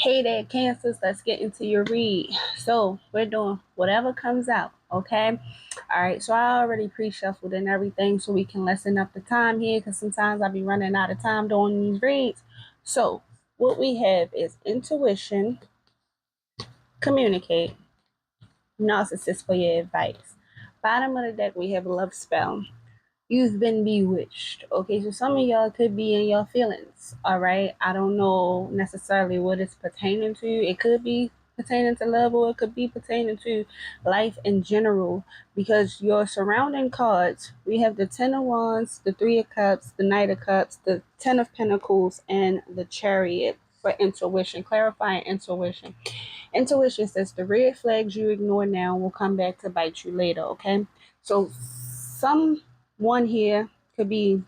Hey there, Cancers. Let's get into your read. So, we're doing whatever comes out, okay? All right, so I already pre shuffled and everything so we can lessen up the time here because sometimes I'll be running out of time doing these reads. So, what we have is intuition, communicate, narcissist for your advice. Bottom of the deck, we have love spell. You've been bewitched. Okay, so some of y'all could be in your feelings. All right, I don't know necessarily what it's pertaining to. It could be pertaining to love, or it could be pertaining to life in general. Because your surrounding cards, we have the Ten of Wands, the Three of Cups, the Knight of Cups, the Ten of Pentacles, and the Chariot for intuition, clarifying intuition. Intuition says the red flags you ignore now will come back to bite you later. Okay, so someone here could be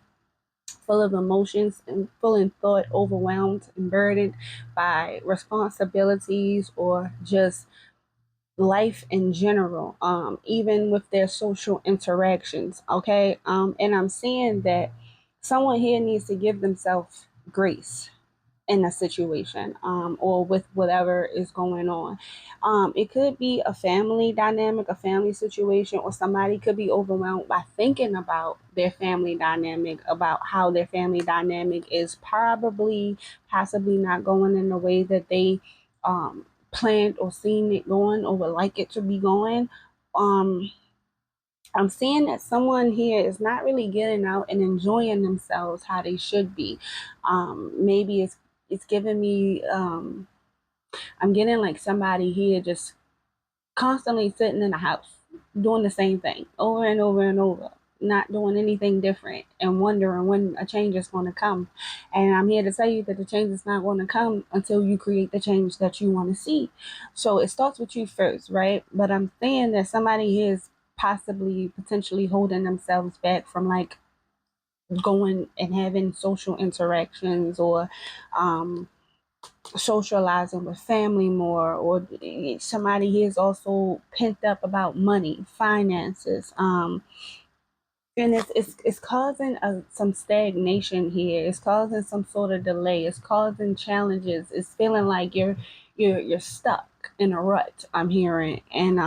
full of emotions and full in thought, overwhelmed and burdened by responsibilities or just life in general, even with their social interactions. Okay, and I'm seeing that someone here needs to give themselves grace in a situation, or with whatever is going on. It could be a family dynamic, a family situation, or somebody could be overwhelmed by thinking about their family dynamic, about how their family dynamic is possibly not going in the way that they planned or seen it going or would like it to be going. Um, I'm seeing that someone here is not really getting out and enjoying themselves how they should be. Maybe it's giving me I'm getting like somebody here just constantly sitting in the house doing the same thing over and over and over, not doing anything different and wondering when a change is going to come. And I'm here to tell you that the change is not going to come until you create the change that you want to see. So it starts with you first, right? But I'm saying that somebody here is possibly potentially holding themselves back from like going and having social interactions, or um socializing with family more, or somebody here is also pent up about money, finances, and it's causing some stagnation here. It's causing some sort of delay. It's causing challenges. It's feeling like you're stuck in a rut. I'm hearing, and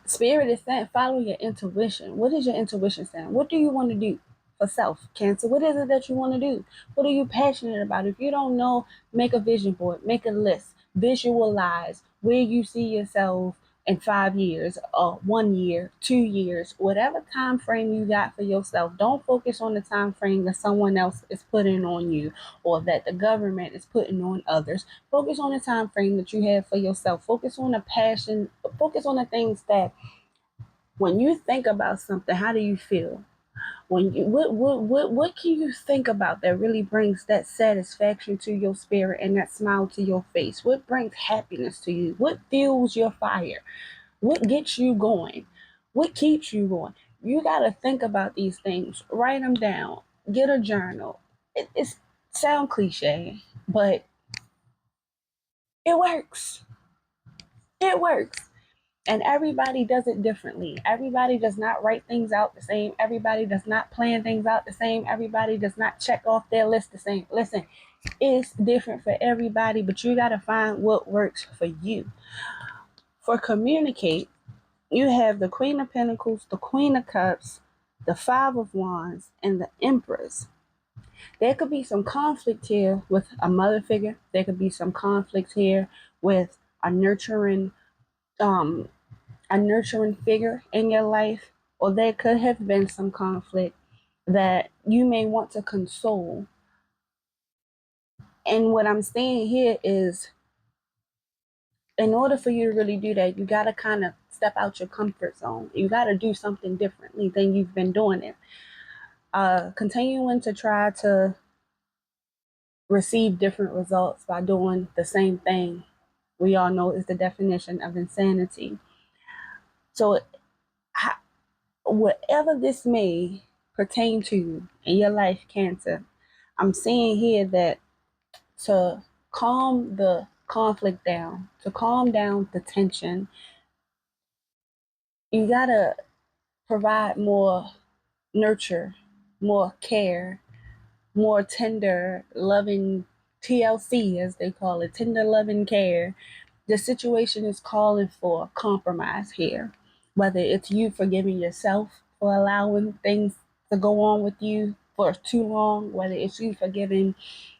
Spirit is saying, follow your intuition. What is your intuition saying? What do you want to do for self, Cancer? What is it that you want to do? What are you passionate about? If you don't know, make a vision board, make a list, visualize where you see yourself in 5 years, 1 year, 2 years, whatever time frame you got for yourself. Don't focus on the time frame that someone else is putting on you or that the government is putting on others. Focus on the time frame that you have for yourself. Focus on the passion. Focus on the things that when you think about something, how do you feel? When you what can you think about that really brings that satisfaction to your spirit and that smile to your face? What brings happiness to you? What fuels your fire? What gets you going? What keeps you going? You got to think about these things. Write them down. Get a journal. It's sound cliche, but it works. It works. And everybody does it differently. Everybody does not write things out the same. Everybody does not plan things out the same. Everybody does not check off their list the same. Listen, it's different for everybody, but you got to find what works for you. For communicate, you have the Queen of Pentacles, the Queen of Cups, the Five of Wands, and the Empress. There could be some conflict here with a mother figure. There could be some conflict here with a nurturing um, a nurturing figure in your life, or there could have been some conflict that you may want to console. And what I'm saying here is, in order for you to really do that, you got to kind of step out your comfort zone. You got to do something differently than you've been doing it. Continuing to try to receive different results by doing the same thing, we all know is the definition of insanity. So, whatever this may pertain to in your life, Cancer, I'm seeing here that to calm the conflict down, to calm down the tension, you gotta provide more nurture, more care, more tender, loving TLC, as they call it, tender loving care. The situation is calling for compromise here. Whether it's you forgiving yourself for allowing things to go on with you for too long, whether it's you forgiving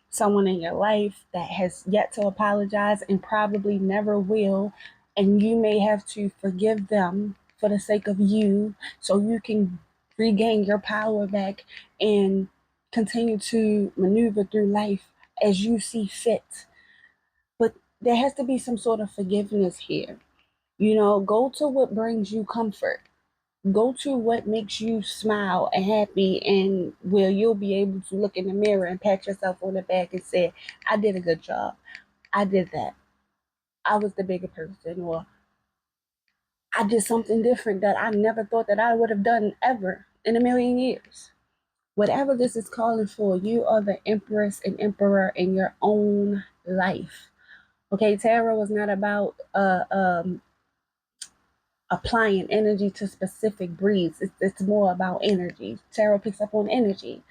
someone in your life that has yet to apologize and probably never will, and you may have to forgive them for the sake of you so you can regain your power back and continue to maneuver through life as you see fit. But there has to be some sort of forgiveness here. Go to what brings you comfort. Go to what makes you smile and happy, and where you'll be able to look in the mirror and pat yourself on the back and say, I did a good job. I did that. I was the bigger person, or I did something different that I never thought that I would have done ever in a million years. Whatever this is calling for, you are the empress and emperor in your own life. Okay, tarot is not about applying energy to specific breeds. It's more about energy. Tarot picks up on energy.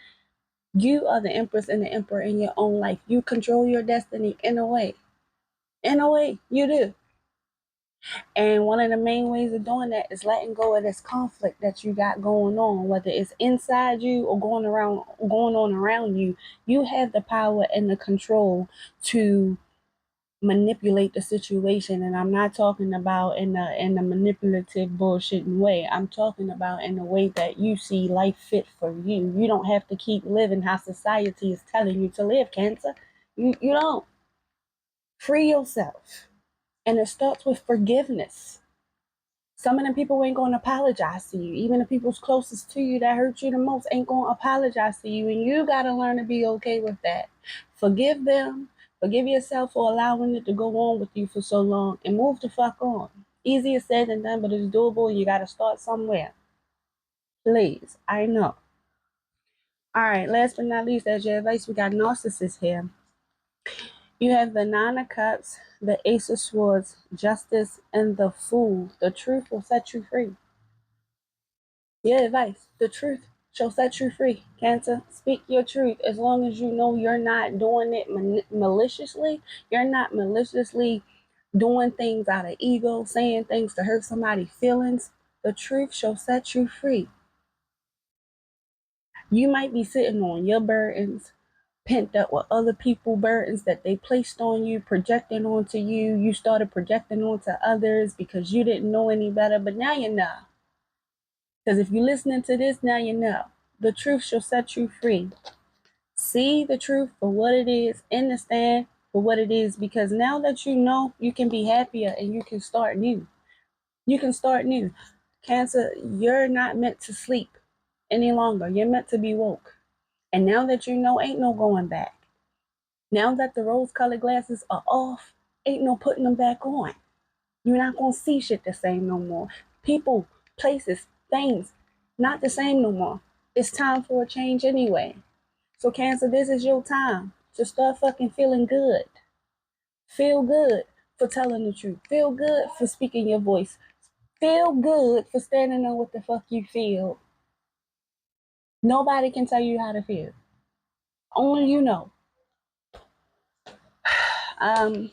You are the empress and the emperor in your own life. You control your destiny in a way. In a way, you do. And one of the main ways of doing that is letting go of this conflict that you got going on, whether it's inside you or going on around you. You have the power and the control to manipulate the situation, and I'm not talking about in a manipulative bullshitting way. I'm talking about in a way that you see life fit for you. You don't have to keep living how society is telling you to live, Cancer. You don't. Free yourself. And it starts with forgiveness. Some of them people ain't gonna apologize to you. Even the people's closest to you that hurt you the most ain't gonna apologize to you. And you gotta learn to be okay with that. Forgive them. Forgive yourself for allowing it to go on with you for so long, and move the fuck on. Easier said than done, but it's doable. You gotta start somewhere. Please. I know. Alright, last but not least, as your advice, we got narcissists here. You have the Nine of Cups, the Ace of Swords, Justice, and the Fool. The truth will set you free. Your advice: the truth shall set you free. Cancer, speak your truth. As long as you know you're not doing it maliciously, you're not maliciously doing things out of ego, saying things to hurt somebody's feelings, the truth shall set you free. You might be sitting on your burdens, pent up with other people's burdens that they placed on you, projecting onto you. You started projecting onto others because you didn't know any better, but now you know. Because if you're listening to this, now you know. The truth shall set you free. See the truth for what it is, understand for what it is, because now that you know, you can be happier and you can start new. You can start new. Cancer, you're not meant to sleep any longer. You're meant to be woke. And now that you know, ain't no going back. Now that the rose-colored glasses are off, ain't no putting them back on. You're not going to see shit the same no more. People, places, things, not the same no more. It's time for a change anyway. So Cancer, this is your time to start fucking feeling good. Feel good for telling the truth. Feel good for speaking your voice. Feel good for standing on what the fuck you feel. Nobody can tell you how to feel. Only you know. Um,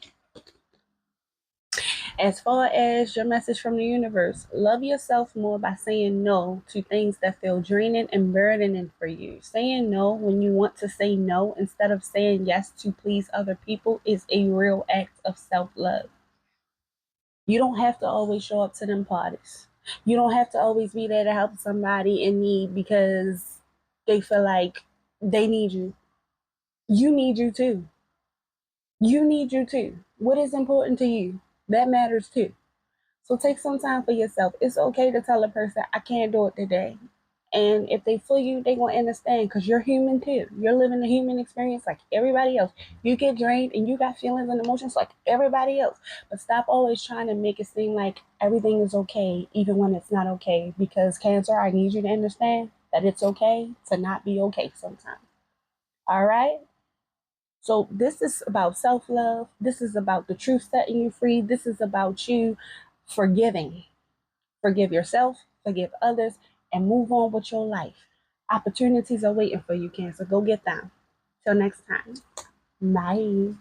As far as your message from the universe, love yourself more by saying no to things that feel draining and burdening for you. Saying no when you want to say no instead of saying yes to please other people is a real act of self-love. You don't have to always show up to them parties. You don't have to always be there to help somebody in need because they feel like they need you. You need you too. You need you too. What is important to you? That matters too. So take some time for yourself. It's okay to tell a person, I can't do it today. And if they feel you, they gonna understand because you're human too. You're living a human experience like everybody else. You get drained and you got feelings and emotions like everybody else. But stop always trying to make it seem like everything is okay, even when it's not okay. Because Cancer, I need you to understand that it's okay to not be okay sometimes. All right? So this is about self-love. This is about the truth setting you free. This is about you forgiving. Forgive yourself, forgive others, and move on with your life. Opportunities are waiting for you, Cancer. Go get them. Till next time. Bye.